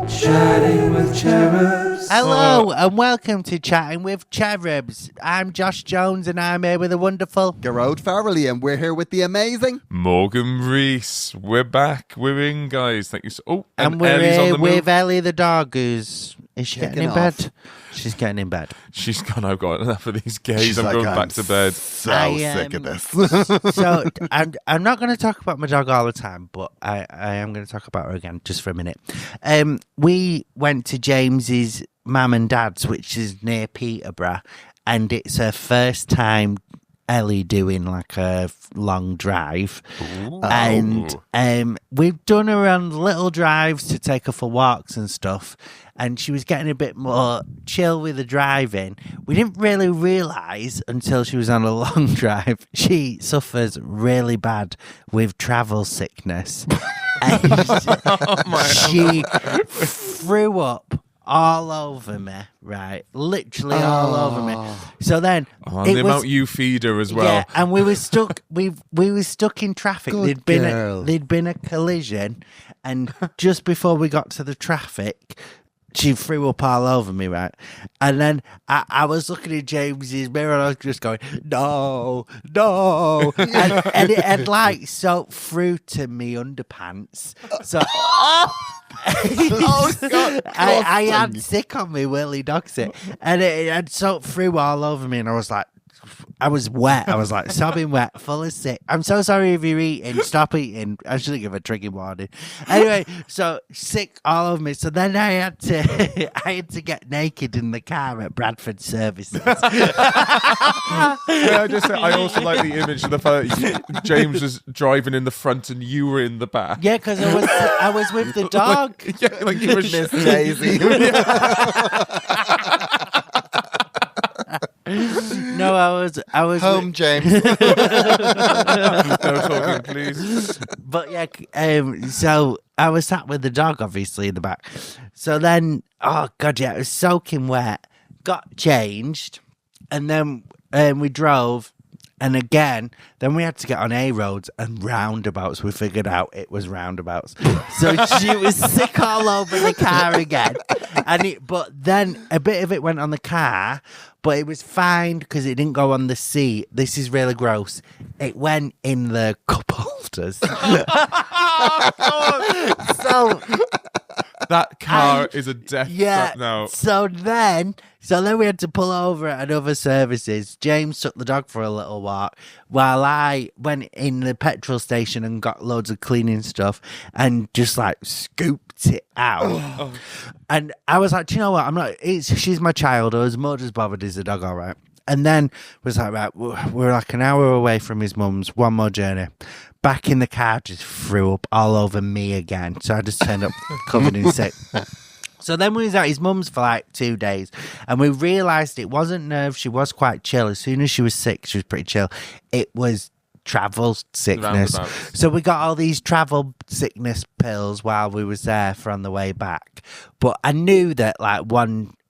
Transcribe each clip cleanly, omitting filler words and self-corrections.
Chatting with Cherubs. Hello and welcome to Chatting with Cherubs. I'm Josh Jones and I'm here with the wonderful Gearoi'd Farrelly, and we're here with the amazing Morgan Rees. We're back. We're in, guys. Thank you. and we're Ellie's here on the with move. Ellie the dog. Is she getting in Kicking bed? She's getting in bed. She's gone. I've got enough of these gays. She's I'm like, going I'm back to bed. So sick of this. So I'm not going to talk about my dog all the time, but I am going to talk about her again just for a minute. We went to James's mum and dad's, which is near Peterborough, and it's her first time Ellie doing like a long drive. Ooh. And we've done her on little drives to take her for walks and stuff, and she was getting a bit more chill with the driving. We didn't really realise until she was on a long drive she suffers really bad with travel sickness. And she threw up all over me, right? Literally all over me. So then The amount you feed her as well. yeah, and we were stuck. we were stuck in traffic. Good There'd been a collision, and just before we got to the traffic, she threw up all over me, right? And then I was looking at James's mirror, and I was just going, no, and it had like soaked through to me underpants. So I had sick on me, Willie dog sick, and it had soaked through all over me, and I was like, I was wet. I was like sobbing wet, full of sick. I'm so sorry if you're eating. Stop eating. I should give a trigger warning. Anyway, so sick all over me. So then I had to get naked in the car at Bradford Services. Can I just say, I also like the image of the fact James was driving in the front and you were in the back. Yeah, because I was with the dog. Like you were Miss Daisy. No, I was Home, James. No talking, please. But yeah, so I was sat with the dog, obviously, in the back. So then, oh God, yeah, it was soaking wet. Got changed, and then we drove, and again, then we had to get on A roads and roundabouts. We figured out it was roundabouts. So she was sick all over the car again. But then a bit of it went on the car, but it was fine because it didn't go on the seat. This is really gross. It went in the cup holders. So That car is a death yeah. trap now. So then we had to pull over at other services. James took the dog for a little walk while I went in the petrol station and got loads of cleaning stuff and just like scooped it out. And I was like, do you know what? She's my child. I was more just bothered. Is the dog all right? And then was like, right, we're like an hour away from his mum's. One more journey. Back in the car, just threw up all over me again. So I just turned up covered in sick. So then we was at his mum's for like 2 days, and we realised it wasn't nerves. She was quite chill. As soon as she was sick, she was pretty chill. It was travel sickness. Roundabouts. So we got all these travel sickness pills while we was there for on the way back. But I knew that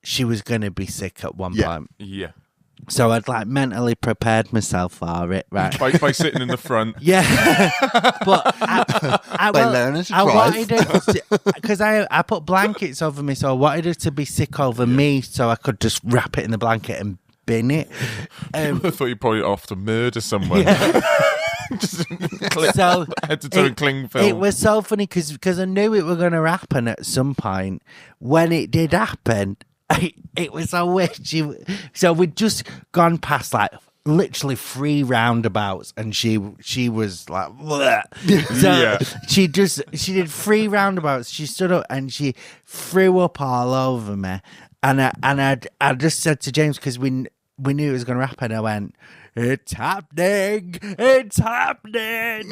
she was going to be sick at one point. Yeah. So I'd like mentally prepared myself for it, right? By sitting in the front. Yeah, but I learning to I drive. wanted her because I put blankets over me, so I wanted her to be sick over me, so I could just wrap it in the blanket and bin it. I thought you'd probably off to murder someone. Just So head to toe and cling film. it was so funny because I knew it was going to happen at some point. When it did happen, it was so weird. So we'd just gone past like literally 3 roundabouts, and she was like, bleh. So Yeah. she did 3 roundabouts. She stood up and she threw up all over me, and I just said to James, because we knew it was going to happen. I went, "It's happening! It's happening!"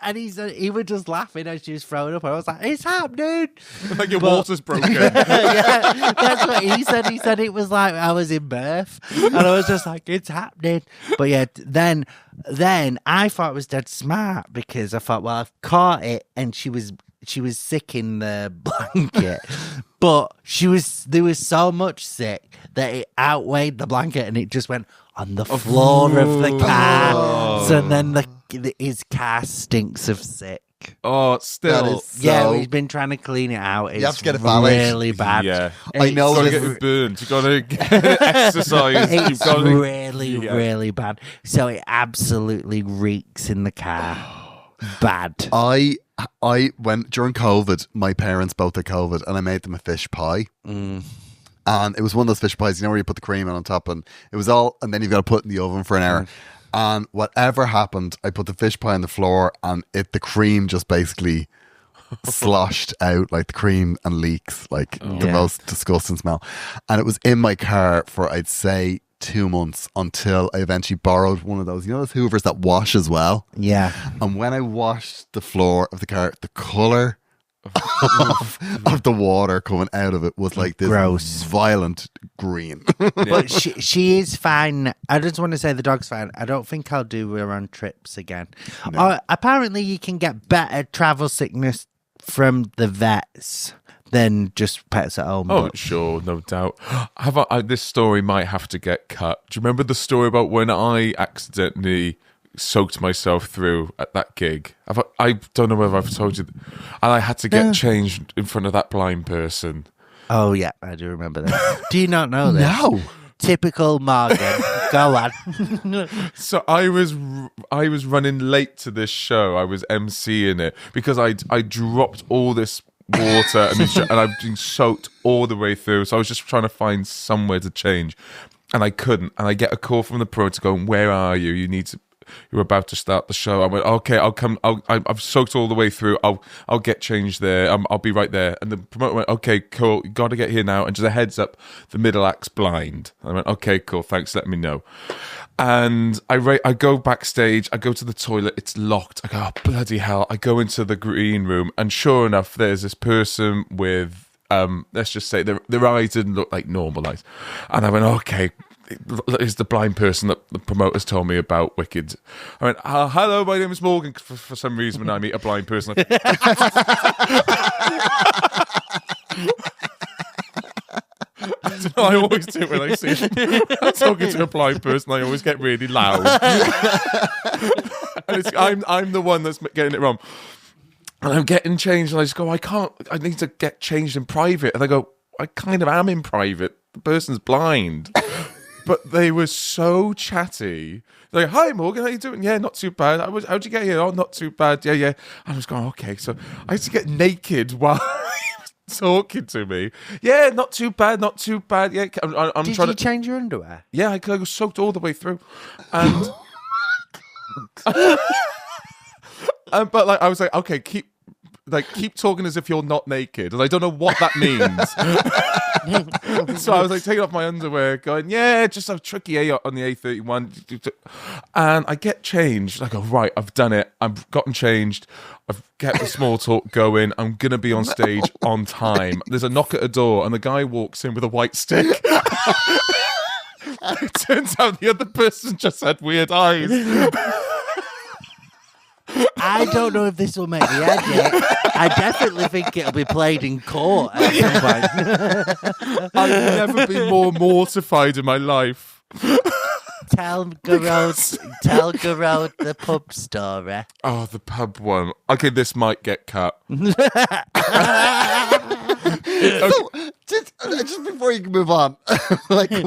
and he was just laughing as she was throwing up. I was like, "It's happening!" Like your water's broken. Yeah, that's what he said. He said it was like I was in birth, and I was just like, "It's happening." But yeah, then I thought it was dead smart, because I thought, well, I've caught it, and she was sick in the blanket, but there was so much sick that it outweighed the blanket, and it just went on the floor of the car. So then his car stinks of sick. Oh, still. That is Yeah, so- we've been trying to clean it out. It's have to get it valid. really bad. Yeah. I know You gotta this get it burned. You gotta get exercise. You've It's gotta really bad. So it absolutely reeks in the car. Bad. I went during COVID. My parents both had COVID, and I made them a fish pie. And it was one of those fish pies, you know, where you put the cream on top, and it was all, and then you've got to put it in the oven for an hour. And whatever happened, I put the fish pie on the floor, and the cream just basically sloshed out, like the cream and leaks, like the most disgusting smell. And it was in my car for, I'd say, 2 months until I eventually borrowed one of those, you know, those Hoovers that wash as well. Yeah. And when I washed the floor of the car, the colour of the water coming out of it was like this Gross. violent green. But she is fine. I just want to say the dog's fine. I don't think I'll do her on trips again. Apparently, you can get better travel sickness from the vets than just pets at home. Oh, but- sure, no doubt. This story might have to get cut. Do you remember the story about when I accidentally soaked myself through at that gig? I don't know whether I've told you. And I had to get changed in front of that blind person. Oh, yeah, I do remember that. Do you not know this? No. Typical Morgan. Go on. So I was running late to this show. I was emceeing it because I dropped all this water and I've been soaked all the way through. So I was just trying to find somewhere to change, and I couldn't. And I get a call from the promoter going, "Where are you? You're about to start the show." I went, "Okay, I'll come. I've soaked all the way through. I'll get changed there. I'll be right there." And the promoter went, "Okay, cool. You got to get here now." And just a heads up, the middle act's blind. I went, "Okay, cool. Thanks. Let me know." And I go backstage. I go to the toilet. It's locked. I go, "Oh, bloody hell!" I go into the green room, and sure enough, there's this person with let's just say their eyes didn't look like normal eyes. And I went, "Okay." Is the blind person that the promoters told me about Wicked. I went, "Hello, my name is Morgan." For some reason, when I meet a blind person, I don't know, I always do it when I see I'm talking to a blind person. I always get really loud, and I'm the one that's getting it wrong. And I'm getting changed, and I just go, I need to get changed in private. And I go, I kind of am in private. The person's blind. But they were so chatty. They're like, "Hi, Morgan, how you doing?" "Yeah, not too bad." "How'd you get here?" "Oh, not too bad." Yeah. I was going, okay. So I had to get naked while he was talking to me. "Yeah, not too bad, not too bad." Yeah, I'm Did trying you to change your underwear? Yeah, I was soaked all the way through. And but like I was like, "Okay, keep talking as if you're not naked," and I don't know what that means. So I was like taking off my underwear, going, "Yeah, just a tricky A on the A31," and I get changed. I go, "Right, I've done it. I've gotten changed. I've kept the small talk going. I'm gonna be on stage on time." There's a knock at a door, and the guy walks in with a white stick. It turns out the other person just had weird eyes. I don't know if this will make the edit. I definitely think it'll be played in court at some point. I've never been more mortified in my life. Tell Gearoi'd the pub story. Oh, the pub one. Okay, this might get cut. So, just before you can move on, like, did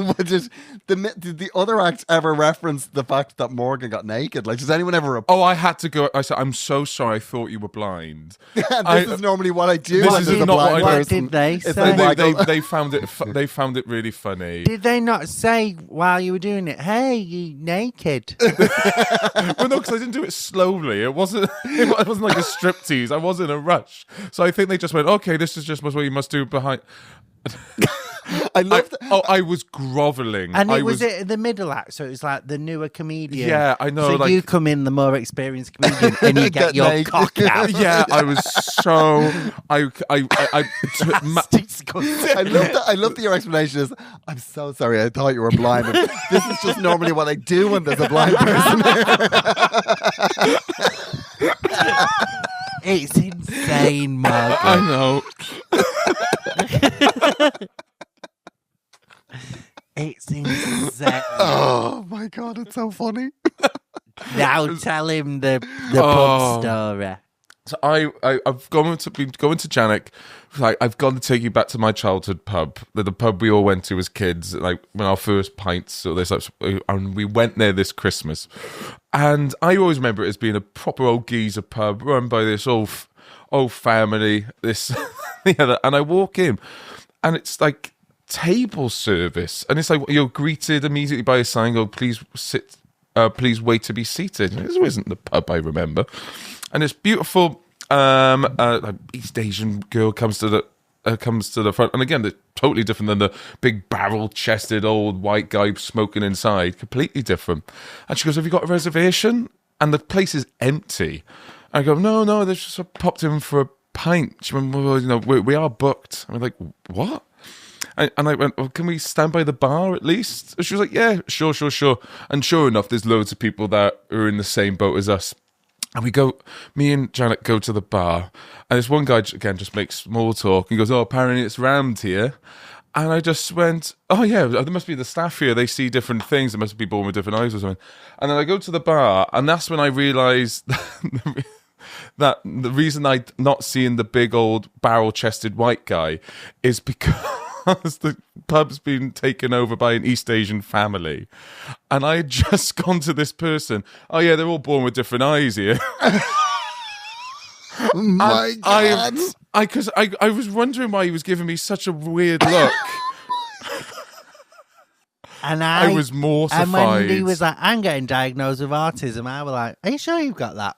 the other acts ever reference the fact that Morgan got naked? Like, does anyone ever? Oh, I had to go. I said, "I'm so sorry. I thought you were blind." This is normally what I do. This when is there's a not blind what I- What person. did they It's say? like, They found it. They found it really funny. Did they not say while you were doing it, "Hey, you naked"? Well, no, because I didn't do it slowly. It wasn't. It wasn't like a striptease. I was in a rush, so I think they just went, "Okay, this is just what you must do behind." I love that. I was groveling. And I it was it the middle act, so it was like the newer comedian. Yeah, I know, So like- you come in the more experienced comedian and you get Get your naked. cock out. Yeah, I was so. I Disgusting. I love that your explanation is, "I'm so sorry, I thought you were blind. And this is just normally what I do when there's a blind person here." It's insane, Margaret. I know. It's insane. Oh my god, it's so funny. Now tell him the Oh. pub story. So I've been going to Janek. Like, I've got to take you back to my childhood pub, the pub we all went to as kids, like when our first pints. So and we went there this Christmas, and I always remember it as being a proper old geezer pub run by this old family. This the other, and I walk in, and it's like table service, and it's like you're greeted immediately by a sign, "Go, please sit, please wait to be seated." This isn't the pub I remember. And this beautiful East Asian girl comes to the front, and again, they're totally different than the big barrel-chested old white guy smoking inside. Completely different. And she goes, "Have you got a reservation?" And the place is empty. I go, "No, they just popped in for a pint." She went, "Well, we are booked." I'm like, "What?" And I went, "Well, can we stand by the bar at least?" And she was like, "Yeah, sure." And sure enough, there's loads of people that are in the same boat as us. And me and Janet go to the bar, and this one guy, again, just makes small talk. He goes, "Oh, apparently it's rammed here." And I just went, "Oh, yeah, there must be the staff here. They see different things. There must be born with different eyes or something." And then I go to the bar, and that's when I realised that the reason I'm not seeing the big old barrel-chested white guy is because the pub's been taken over by an East Asian family. And I had just gone to this person, "Oh yeah, they're all born with different eyes here." My God. Because I was wondering why he was giving me such a weird look. And I was mortified. And when he was like, "I'm getting diagnosed with autism," I was like, "Are you sure you've got that?"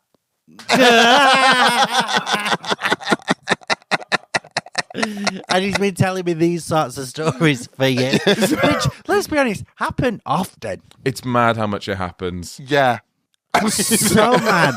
And he's been telling me these sorts of stories for years, which, let's be honest, happen often. It's mad how much it happens. Yeah. So mad.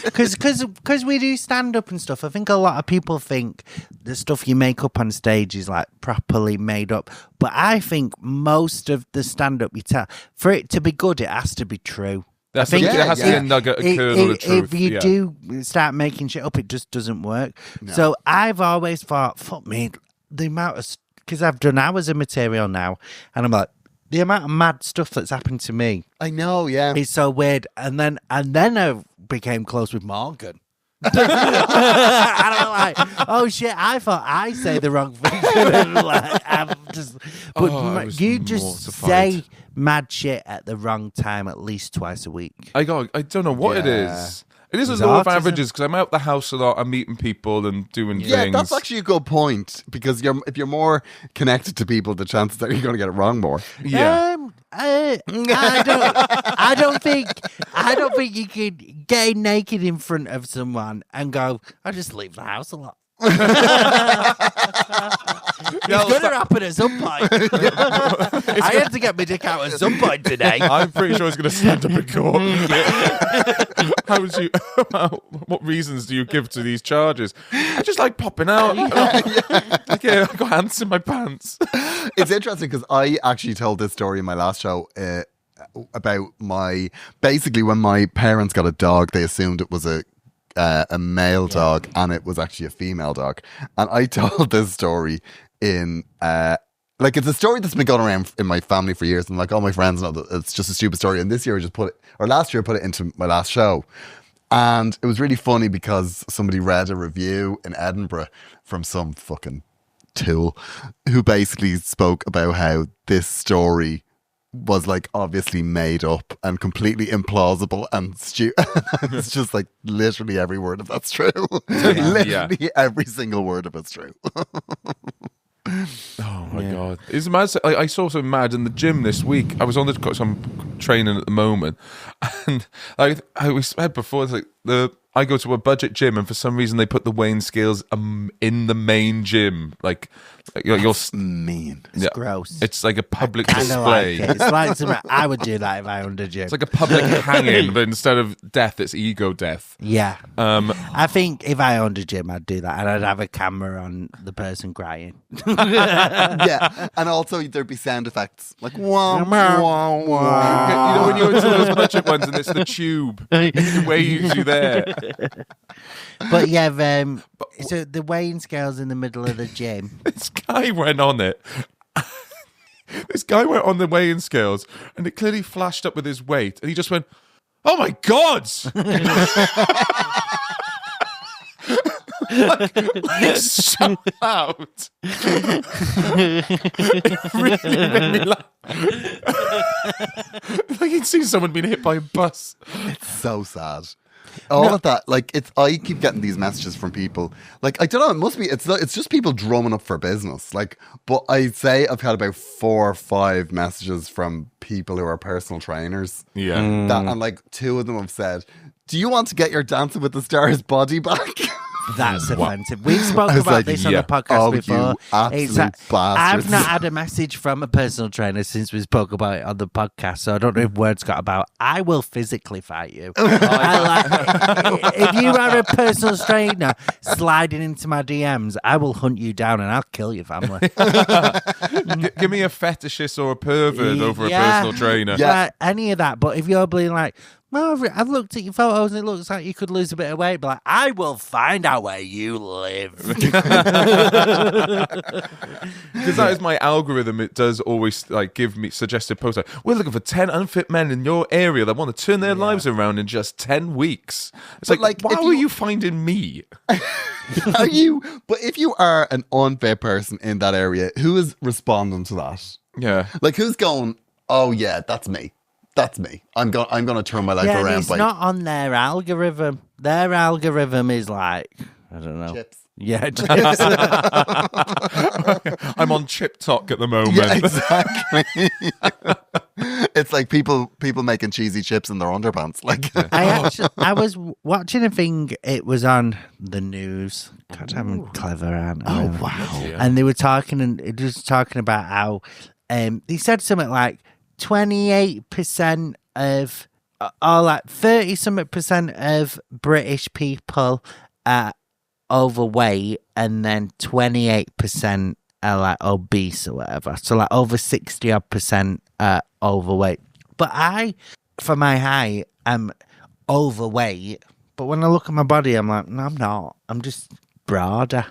Because we do stand up and stuff. I think a lot of people think the stuff you make up on stage is like properly made up. But I think most of the stand up you tell, for it to be good, it has to be true. There has to be a nugget, a kernel of truth. If you do start making shit up, it just doesn't work. No. So I've always thought, fuck me, the amount of... Because I've done hours of material now, and I'm like, the amount of mad stuff that's happened to me. I know, yeah. It's so weird. And then I became close with Morgan. And I'm like, oh shit, I thought I say the wrong thing. You just say mad shit at the wrong time at least twice a week. I don't know what it is. It is a law of averages because I'm out the house a lot. I'm meeting people and doing things. Yeah, that's actually a good point because if you're more connected to people, the chances that you're going to get it wrong more. Yeah. I don't think you could get naked in front of someone and go, "I just leave the house a lot." It's going to happen at some point. I had to get my dick out at some point today. I'm pretty sure it's going to stand up in court. What reasons do you give to these charges? I just like popping out. I got ants in my pants. It's interesting because I actually told this story in my last show about basically when my parents got a dog, they assumed it was a male dog, and it was actually a female dog. And I told this story in it's a story that's been going around in my family for years, and like all my friends know that it's just a stupid story. And this year last year I put it into my last show, and it was really funny because somebody read a review in Edinburgh from some fucking tool who basically spoke about how this story was like obviously made up and completely implausible and stupid. It's just like literally every word of that's true. Literally every single word of it's true. Oh my God. It's mad. I saw something mad in the gym this week. I was on some training at the moment, and we said before, it's like I go to a budget gym, and for some reason they put the weighing scales in the main gym. Like you're mean. It's gross. It's like a public display. Like it. It's like something I would do that if I owned a gym. It's like a public hanging, but instead of death, it's ego death. Yeah. I think if I owned a gym, I'd do that, and I'd have a camera on the person crying. Yeah, and also there'd be sound effects like wow, wow, wow. You know when you're into those budget ones, and it's the tube. It's the way you do there. But yeah, so the weighing scale's in the middle of the gym. This guy went on it. This guy went on the weighing scales, and it clearly flashed up with his weight, and he just went, "Oh my God!" It's so loud. It really made me laugh. Like you'd see someone being hit by a bus. It's so sad. All of that, like I keep getting these messages from people. Like I don't know, it must be it's just people drumming up for business. Like, but I'd say I've had about 4 or 5 messages from people who are personal trainers. Yeah. And like 2 of them have said, "Do you want to get your Dancing with the Stars body back?" That's offensive. We've spoken was about like, this on yeah. the podcast Oh, before. you absolute bastards. I've not had a message from a personal trainer since we spoke about it on the podcast, so I don't know if words got about. I will physically fight you. If you are a personal trainer sliding into my DMs, I will hunt you down and I'll kill your family. Give me a fetishist or a pervert over a personal trainer. Yeah. Any of that. But if you're being like, "No, I've looked at your photos and it looks like you could lose a bit of weight," but like, I will find out where you live. Because that is my algorithm. It does always like give me suggested posts. Like, we're looking for 10 unfit men in your area that want to turn their lives around in just 10 weeks. It's But, like, like, why if are you- you finding me? Are you? But if you are an unfit person in that area, who is responding to that? Yeah. Like, who's going, "Oh yeah, that's me. That's me. I'm going to turn my life Yeah, and around it's by not on their algorithm. Their algorithm is like, I don't know. chips." Yeah, chips. I'm on Chip Talk at the moment. Yeah, exactly. It's like people making cheesy chips in their underpants. Like, I was watching a thing. It was on the news. God, I'm clever, aren't I? oh wow. And they were talking, and it was talking about how they said something like 28% of, or like 30% of British people are overweight, and then 28% are like obese or whatever. So like over 60% are overweight. But I, for my height, am overweight. But when I look at my body, I'm like, no, I'm not. I'm just broader.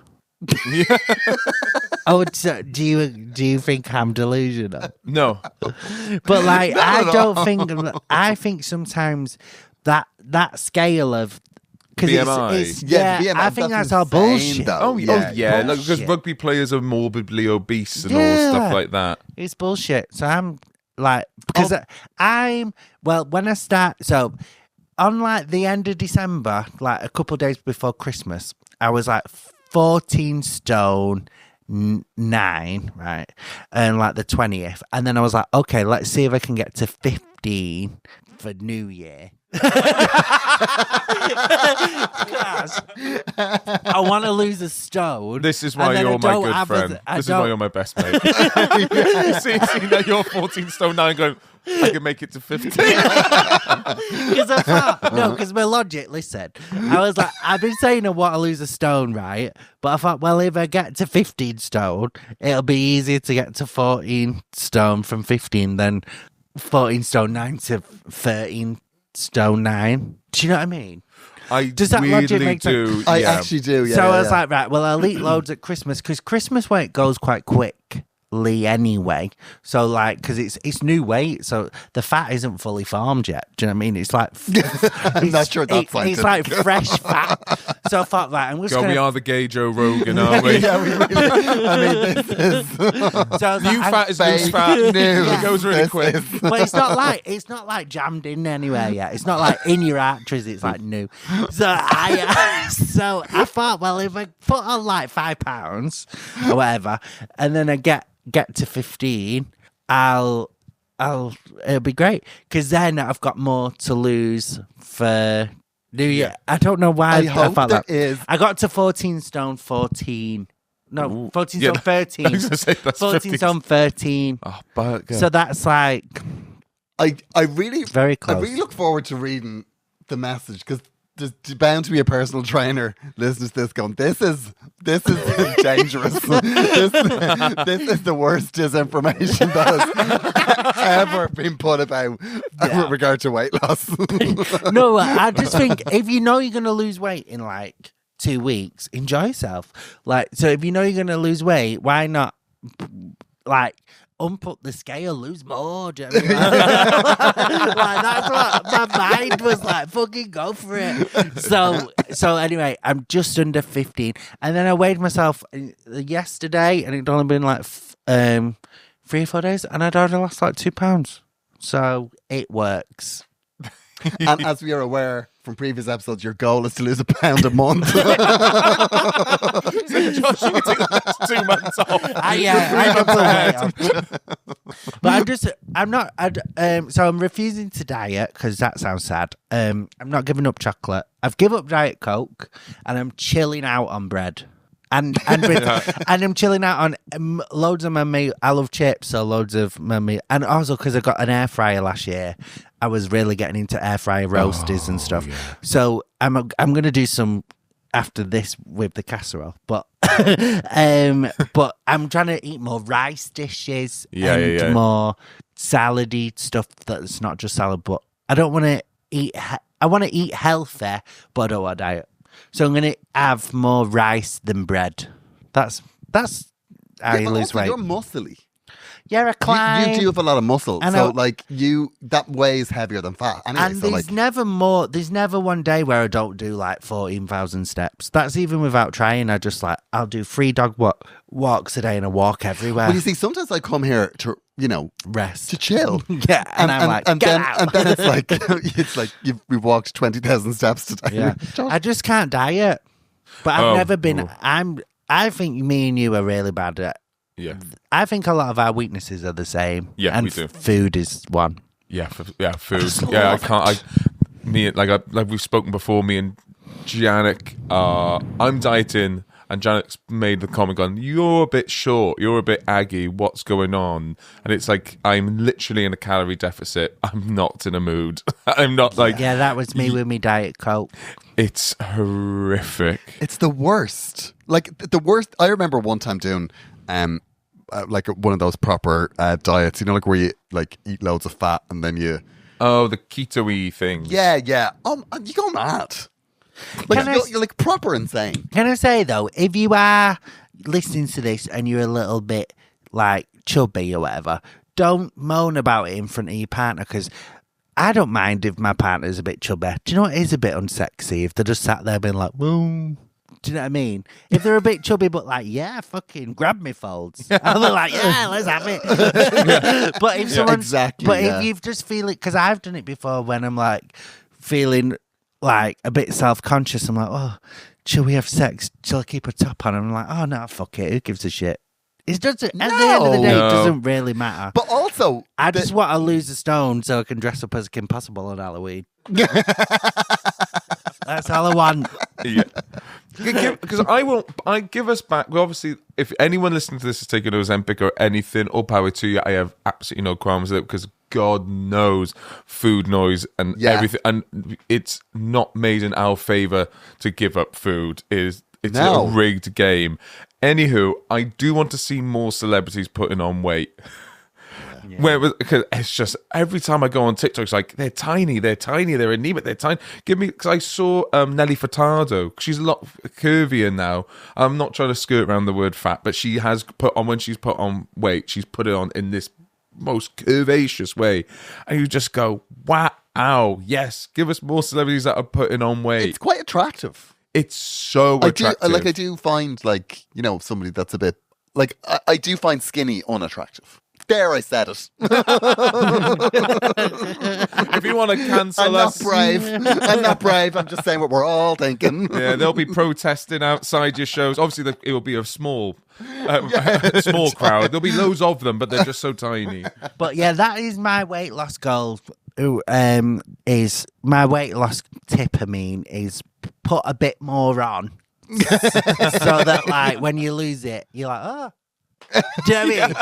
Oh, so do you think I'm delusional? No. But like, I don't think. I think sometimes that scale of BMI. it's Yeah, yeah, BMI, I think that's that's all insane, bullshit. though. Oh yeah, like, because bullshit. rugby players are morbidly obese and all Yeah. stuff like that. It's bullshit. So I'm like, because I'm when I start. So on like the end of December, like a couple of days before Christmas, I was like 14 stone 9, right? And like the 20th. And then I was like, okay, let's see if I can get to 15 for New Year. I want to lose a stone. This is why and then you're I my don't good have friend. I This is why don't- you're my best mate. see that you're 14 stone 9 going, I can make it to 15. Because I thought, no, because my logic, listen, I was like, I've been saying I want to lose a stone, right? But I thought, well, if I get to 15 stone, it'll be easier to get to 14 stone from 15 than 14 stone 9 to 13 stone 9. Do you know what I mean? I Does that weirdly logic make sense? do. I yeah. actually do. Yeah. So yeah, I was yeah. like, right, well, I'll eat loads at Christmas, because Christmas weight goes quite quickly anyway. So like, because it's new weight, so the fat isn't fully formed yet. Do you know what I mean? It's like I'm not sure that's it's like fresh fat. So I thought, right, I'm just God, we gonna. are the gay Joe Rogan, aren't we? Yeah, we really. I mean, this is So I was like, New fat is loose fake fat. news. It goes really This quick. is- But it's not like jammed in anywhere yet. It's not like in your arteries. It's like new. So I thought, well, if I put on like £5 or whatever, and then I get to 15, it'll be great, because then I've got more to lose for New Year. I don't know why I hope thought there that. is. I got to 14 stone 14. No, 14 Yeah, stone 13. I was gonna say that's 14 50. stone 13. Oh, but So that's like I really, very I close. really look forward to reading the message, because there's bound to be a personal trainer listening to this going, this is dangerous. this is the worst disinformation that has ever been put about with regard to weight loss. No, I just think if you know you're going to lose weight in like 2 weeks, enjoy yourself. Like, so if you know you're going to lose weight, why not like ump up the scale, lose more. Do you know what I mean? Like, that's what my mind was like. Fucking go for it. So anyway, I'm just under 15, and then I weighed myself yesterday, and it'd only been like 3 or 4 days, and I'd already lost like 2 pounds. So it works. And as we are aware from previous episodes, your goal is to lose £1 a month. So Josh, you can take the next 2 months off. I but I'm not, so I'm refusing to diet because that sounds sad. I'm not giving up chocolate. I've given up Diet Coke, and I'm chilling out on bread. And I'm chilling out on loads of my meat. I love chips, so loads of my meat. And also because I got an air fryer last year, I was really getting into air fryer roasters and stuff. Yeah. So I'm going to do some after this with the casserole, but but I'm trying to eat more rice dishes and more salady stuff that's not just salad. But I don't want to eat. I want to eat healthy, but I don't want to diet. So I'm going to have more rice than bread. That's how you lose weight. You're muscly. Yeah, I climb. You do have a lot of muscle. So like that weighs heavier than fat. Anyway, and there's never one day where I don't do like 14,000 steps. That's even without trying. I'll do 3 dog walks a day, and I walk everywhere. Well, you see, sometimes I come here to, rest, to chill. Yeah, and I'm like, and get then, out. And then it's like we walked 20,000 steps today. Yeah, I just can't diet. But I've never been. I think me and you are really bad at. Yeah, I think a lot of our weaknesses are the same. Yeah, and we do. Food is one. Yeah, food. Yeah, I can't. Like we've spoken before. Me and Janet, I'm dieting, and Janet's made the comment, "Gone, you're a bit short. You're a bit aggy. What's going on?" And it's like I'm literally in a calorie deficit. I'm not in a mood. I'm not like. Yeah, that was me with me Diet Coke. It's horrific. It's the worst. Like the worst. I remember one time doing. Like one of those proper diets, like where you like eat loads of fat and then you. Oh, the keto-y things. Yeah. You go mad. Like you're like proper insane. Can I say though, if you are listening to this and you're a little bit like chubby or whatever, don't moan about it in front of your partner, because I don't mind if my partner's a bit chubby. Do you know what is a bit unsexy? If they're just sat there being like, whoa. Do you know what I mean? If they're a bit chubby, but like, yeah, fucking grab me folds. I'll be like, yeah, let's have it. But if someone's, if you just feel it, because I've done it before when I'm like feeling like a bit self-conscious. I'm like, oh, shall we have sex? Shall I keep a top on? And I'm like, oh no, fuck it. Who gives a shit? It doesn't. At the end of the day, it doesn't really matter. But also, I just want to lose a stone so I can dress up as Kim Possible on Halloween. That's all I want. Yeah. Because I give us back. Well, obviously, if anyone listening to this is taking Ozempic or anything, all power to you. I have absolutely no qualms with it, because God knows food noise and everything, and it's not made in our favor to give up food. It's a rigged game. Anywho, I do want to see more celebrities putting on weight. Yeah. Because it's just every time I go on TikTok, it's like they're tiny, they're anemic, they're tiny. Because I saw Nelly Furtado. She's a lot curvier now. I'm not trying to skirt around the word fat, but she has put on, when she's put on weight, she's put it on in this most curvaceous way, and you just go, wow, yes, give us more celebrities that are putting on weight. It's quite attractive. It's so attractive. I do find somebody that's a bit like I do find skinny unattractive. There, I said it. If you want to cancel us, I'm not brave. I'm just saying what we're all thinking. Yeah, they'll be protesting outside your shows. Obviously, it will be a small crowd. There'll be loads of them, but they're just so tiny. But yeah, that is my weight loss goal. Is my weight loss tip? Is put a bit more on, so that like when you lose it, you're like, oh. Do you know what I mean?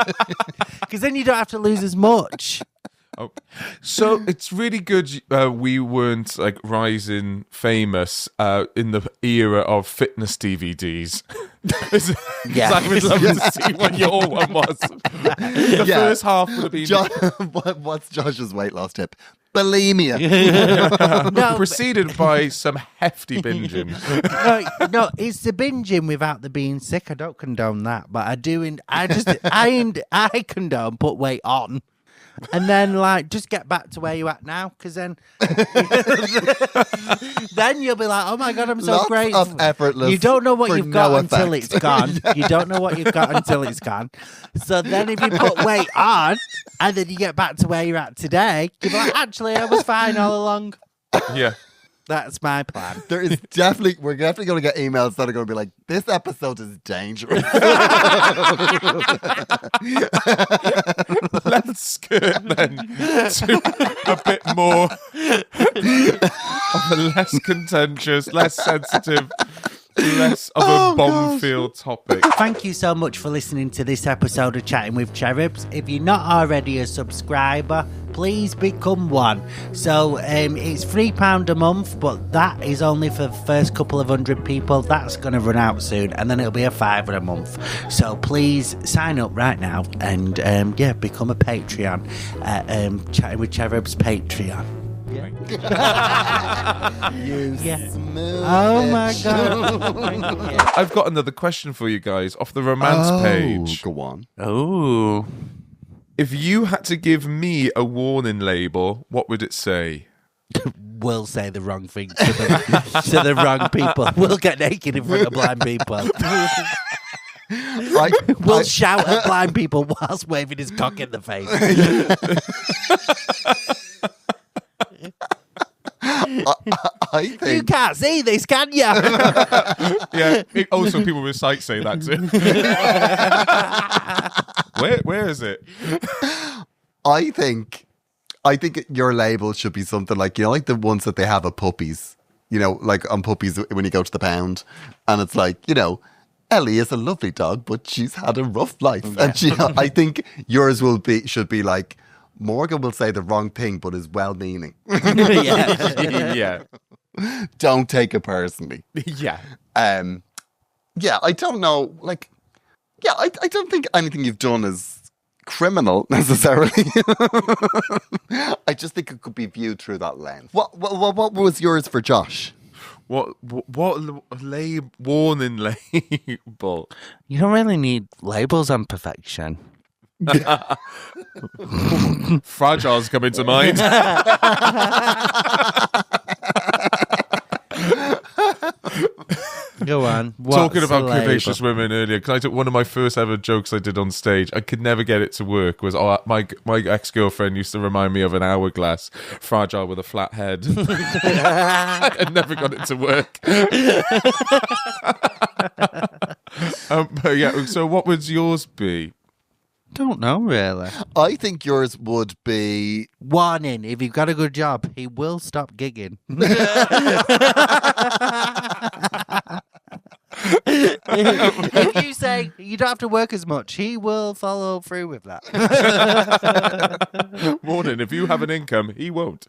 Because then you don't have to lose as much. Oh. So it's really good we weren't like rising famous in the era of fitness DVDs. Yeah. I would love to see what your one was. The first half would have been What's Josh's weight loss tip? Bulimia. No, preceded by some hefty binging. no, it's the binging without the being sick. I don't condone that, but I do. I condone put weight on, and then like just get back to where you at now, because then then you'll be like, oh my god, I'm so Lots great. of effortless. You don't know what for you've got no until effect. it's gone. You don't know what you've got until it's gone. So then if you put weight on and then you get back to where you're at today, you'll be like, actually, I was fine all along. Yeah. That's my plan. We're definitely going to get emails that are going to be like, this episode is dangerous. Let's skirt then to a bit more of a less contentious, less sensitive, less of a bomb-field topic. Thank you so much for listening to this episode of Chatting with Cherubs. If you're not already a subscriber, please become one. So it's £3 a month, but that is only for the first couple of 100 people. That's going to run out soon, and then it'll be a £5 a month. So please sign up right now and become a Patreon at Chatting with Cherubs Patreon. You Yeah. smooth Oh my bitch. god. Thank you. I've got another question for you guys off the romance page. Go on. Oh. If you had to give me a warning label, what would it say? We'll say the wrong thing to the wrong people. We'll get naked in front of blind people. We'll shout at blind people whilst waving his cock in the face. I You think can't see this, can you? Yeah. Also, people with sight say that too. Where is it? I think your label should be something like, you know, like the ones that they have at puppies, you know, like on puppies when you go to the pound, and it's like, you know, Ellie is a lovely dog, but she's had a rough life. And I think yours should be like, Morgan will say the wrong thing, but is well-meaning. Yeah. Don't take it personally. Yeah. Yeah, I don't know. Like, yeah, I don't think anything you've done is criminal necessarily. I just think it could be viewed through that lens. What was yours for Josh? What warning label? You don't really need labels on perfection. Fragile's coming to mind. Go on. Talking What's about the label? curvaceous women earlier, because I took one of my first ever jokes I did on stage. I could never get it to work. Was my ex-girlfriend used to remind me of an hourglass, fragile with a flat head. I never got it to work. But yeah, so what would yours be? Don't know, really. I think yours would be... Warning, if you've got a good job, he will stop gigging. If you say you don't have to work as much, he will follow through with that. Warning, if you have an income, he won't.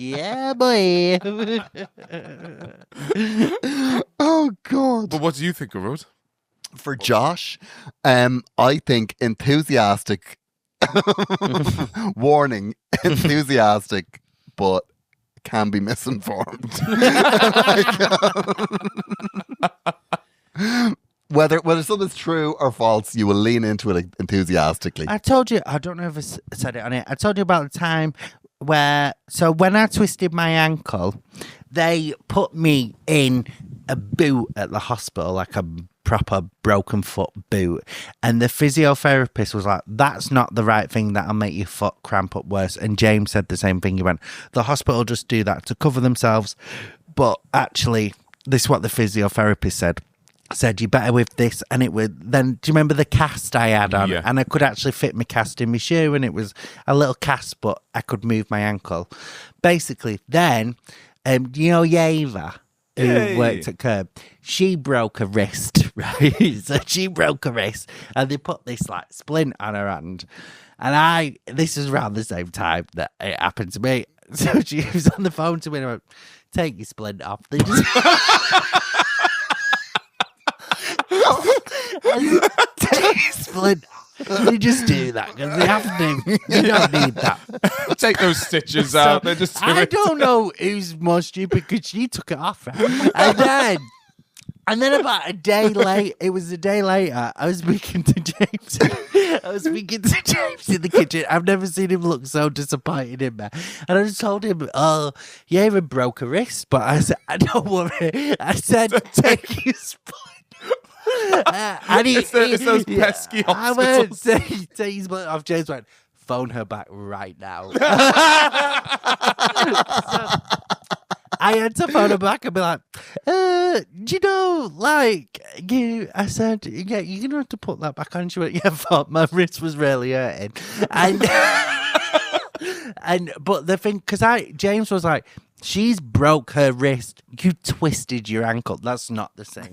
Yeah, boy. Oh, God. But what do you think, Gearoi'd? For Josh, I think enthusiastic. Warning, enthusiastic, but can be misinformed. Whether something's true or false, you will lean into it enthusiastically. I told you, I don't know if I said it on it. I told you about the time when I twisted my ankle, they put me in a boot at the hospital, like a proper broken foot boot, and the physiotherapist was like, that's not the right thing, that'll make your foot cramp up worse. And James said the same thing. He went, the hospital just do that to cover themselves, but actually this is what the physiotherapist said you better with this. And it would then, do you remember the cast I had on? Yeah. And I could actually fit my cast in my shoe, and it was a little cast, but I could move my ankle basically. Then you know Yeva, who worked at Curb, she broke a wrist, right? So she broke a wrist, and they put this like splint on her hand. And this was around the same time that it happened to me. So she was on the phone to me and I went, take your splint off. They Splinter. You just do that because they have to. You don't need that. Take those stitches out. They're just. I don't know who's more stupid because she took it off, right? And then about a day late, it was a day later, I was speaking to James. I was speaking to James in the kitchen. I've never seen him look so disappointed in me. And I just told him, oh, you even broke a wrist. But I said, don't worry. I said, take your spine. And It's those pesky hospitals. I went, take his spine off. James went, phone her back right now. I had to phone her back and be like, do you know, like, I said, yeah, you're going to have to put that back on. She went, yeah, fuck, my wrist was really hurting. But the thing, because James was like, she's broke her wrist. You twisted your ankle. That's not the same.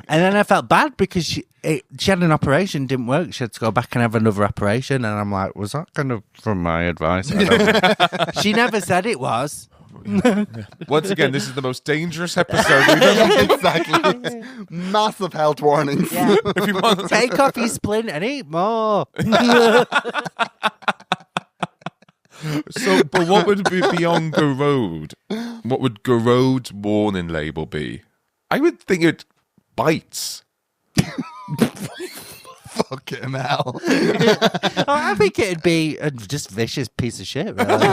And then I felt bad because she had an operation, didn't work. She had to go back and have another operation. And I'm like, was that kind of from my advice? I don't know. She never said it was. Once again, this is the most dangerous episode we've ever. Exactly. Massive health warnings. Yeah. If you want, Take off your splint and eat more. So, but what would be beyond Gearoi'd? What would Gearoid's warning label be? I would think it bites. Fucking hell. I think it'd be a just vicious piece of shit, really.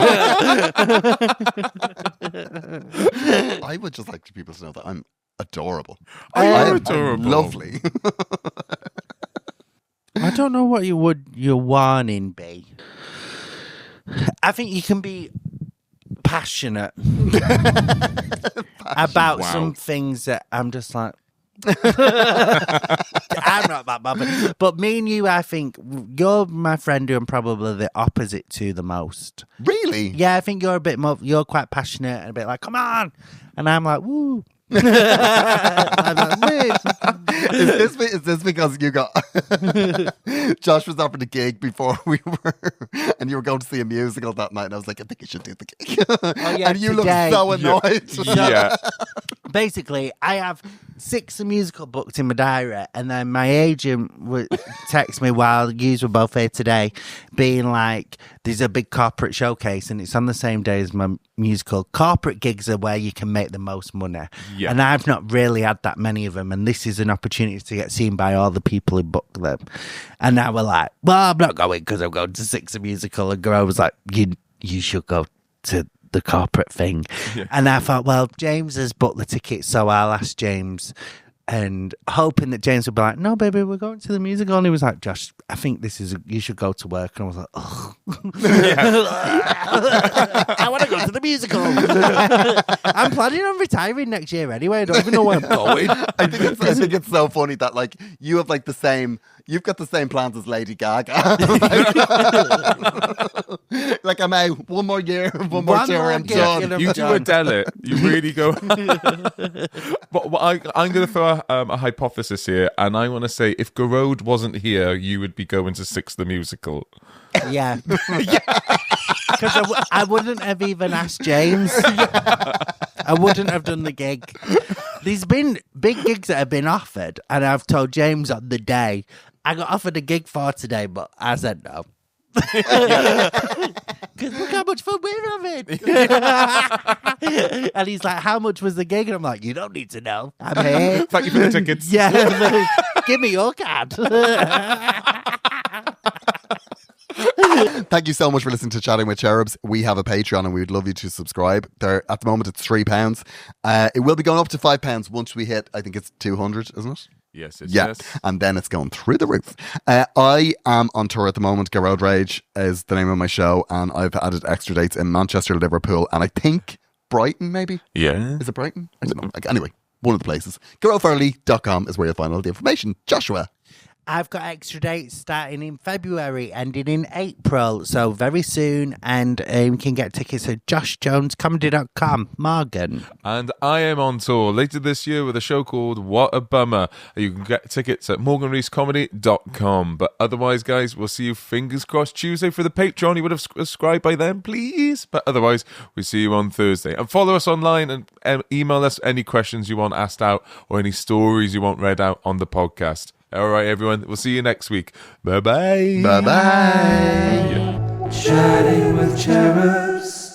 I would just like people to know that I'm adorable. I am I'm adorable. Lovely. I don't know what your warning be. I think you can be passionate about some things that I'm just like, I'm not that bothered. But me and you, I think you're my friend who I'm probably the opposite to the most. Really? Yeah, I think you're a bit more, you're quite passionate and a bit like, come on. And I'm like, woo. I'm like, "Mate." Is this because you got Josh was offered a gig before we were, and you were going to see a musical that night, and I was like, I think you should do the gig. Yeah, and you today. looked so annoyed. Yeah. Basically, I have 6 musical booked in my diary, and then my agent would text me while you were both here today, being like, there's a big corporate showcase, and it's on the same day as my musical. Corporate gigs are where you can make the most money. Yeah. And I've not really had that many of them, and this is an opportunity to get seen by all the people who book them. And now we're like, well, I'm not going because I'm going to 6 musical, and Gearoi'd was like, you should go to the corporate thing. Yeah. And I thought, well, James has booked the tickets, so I'll ask James, and hoping that James would be like, no, baby, we're going to the musical. And he was like, Josh, I think you should go to work. And I was like, oh. I want to go to the musical. I'm planning on retiring next year anyway. I don't even know where I'm going. I think it's so funny that like you have like you've got the same plans as Lady Gaga. Like I'm out one more year, one more tour, I'm done. You do Adele it. You really go. But I'm going to throw a hypothesis here, and I want to say if Gearoi'd wasn't here, you would be going to 6 the musical. Yeah. Because I wouldn't have even asked James. I wouldn't have done the gig. There's been big gigs that have been offered, and I've told James on the day, I got offered a gig for today, but I said no. Because look how much fun we're having. And he's like, how much was the gig? And I'm like, you don't need to know. I'm here. Thank you for the tickets. Yeah. Give me your card. Thank you so much for listening to Chatting with Cherubs. We have a Patreon and we would love you to subscribe. There, at the moment, it's £3. It will be going up to £5 once we hit, I think it's 200, isn't it? Yes, yes. And then it's going through the roof. I am on tour at the moment. Gearoi'd Rage is the name of my show, and I've added extra dates in Manchester, Liverpool, and I think Brighton, maybe? Yeah. Is it Brighton? I don't know. Anyway, one of the places. Gearoi'dFarrelly.com is where you'll find all the information. Joshua. I've got extra dates starting in February, ending in April, so very soon. And you can get tickets at joshjonescomedy.com. Morgan. And I am on tour later this year with a show called What a Bummer. You can get tickets at morganreescomedy.com. But otherwise, guys, we'll see you fingers crossed Tuesday for the Patreon. You would have subscribed by then, please. But otherwise, we see you on Thursday. And follow us online and email us any questions you want asked out or any stories you want read out on the podcast. All right, everyone. We'll see you next week. Bye-bye. Bye-bye. Chatting with Cherubs.